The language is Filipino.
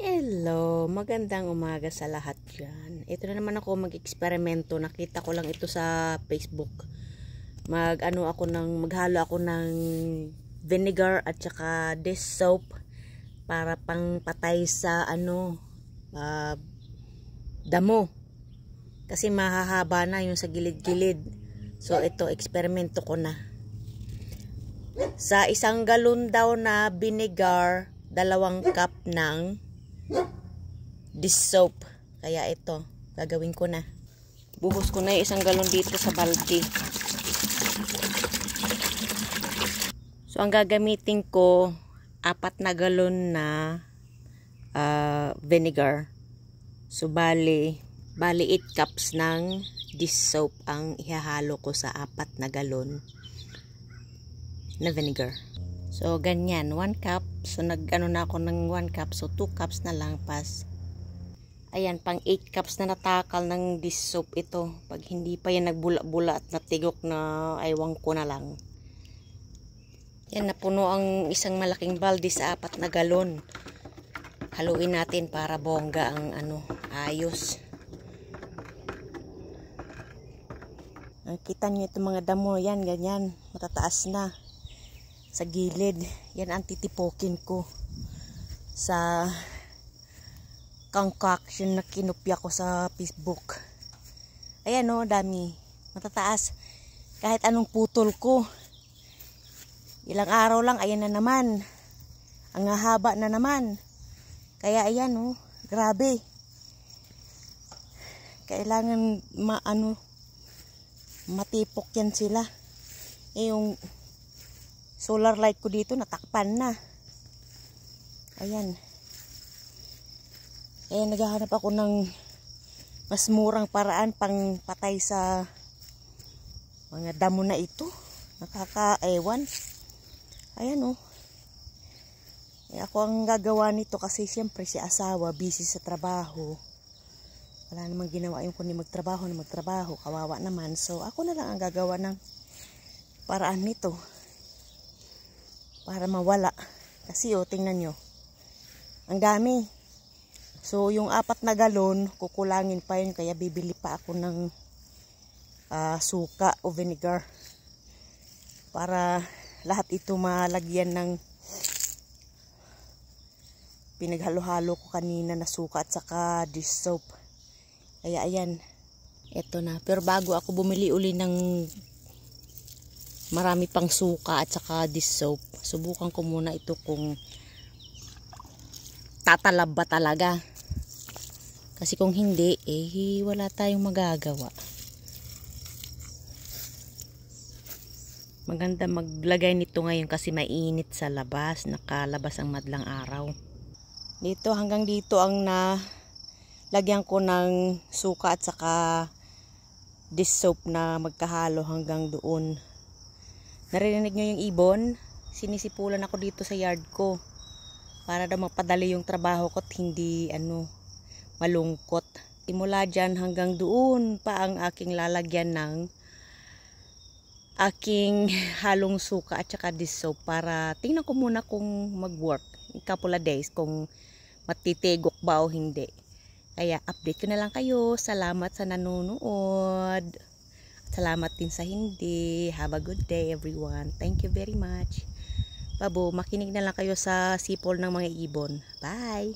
Hello, magandang umaga sa lahat dyan. Ito na naman ako mag-eksperimento. Nakita ko lang ito sa Facebook. Maghalo ako ng vinegar at saka dish soap para pang patay sa damo. Kasi mahahaba na yung sa gilid-gilid. So ito, eksperimento ko na. Sa 1 galon daw na vinegar, 2 cup ng dish soap. Kaya ito, gagawin ko na. Buhos ko na yung 1 galon dito sa balde. So, ang gagamitin ko, 4 na galon na vinegar. So, bali 8 cups ng dish soap ang ihahalo ko sa 4 na galon na vinegar. So, ganyan. 1 cup. So, na ako ng 1 cup. So, 2 cups na lang pas. Ayan, pang 8 cups na natakal ng dish soap ito. Pag hindi pa yan nagbula-bula at natigok na, aywang ko na lang. Yan, napuno ang isang malaking balde sa 4 na galon. Haluin natin para bongga ang ayos. Kita nyo itong mga damo. Yan, ganyan. Matataas na. Sa gilid, yan ang titipokin ko sa concoction na kinupya ko sa Facebook. Ayan o, dami, matataas. Kahit anong putol ko, ilang araw lang, ayan na naman, ang haba na naman. Kaya ayan o, grabe. Kailangan matipok yan sila. Yung solar light ko dito natakpan na. Ayan. Naghahanap ako ng mas murang paraan pang patay sa mga damo na ito. Nakakaewan. Ayan oh. Ako ang gagawa nito kasi siyempre si asawa busy sa trabaho. Wala namang ginawa yung kundi magtrabaho. Kawawa naman. So ako na lang ang gagawa ng paraan nito. Para mawala. Kasi tingnan nyo. Ang dami. So, yung 4 na galon, kukulangin pa yun. Kaya bibili pa ako ng suka o vinegar. Para lahat ito malagyan ng pinaghalo-halo ko kanina na suka at saka dish soap. Kaya ayan. Ito na. Pero bago ako bumili uli ng marami pang suka at saka dish soap, subukan ko muna ito kung tatalab ba talaga. Kasi kung hindi, wala tayong magagawa. Maganda maglagay nito ngayon kasi mainit sa labas. Nakalabas ang madlang araw. Dito hanggang dito ang lagyan ko ng suka at saka dish soap na magkahalo hanggang doon. Narinig nyo yung ibon? Sinisipulan ako dito sa yard ko. Para daw mapadali yung trabaho ko at hindi malungkot. Simula dyan hanggang doon pa ang aking lalagyan ng aking halong suka at saka dish soap para tingnan ko muna kung mag-work. In couple of days kung matitigok ba o hindi. Kaya update ko na lang kayo. Salamat sa nanonood. Salamat din sa hindi. Have a good day everyone. Thank you very much. Babo, makinig na lang kayo sa sipol ng mga ibon. Bye!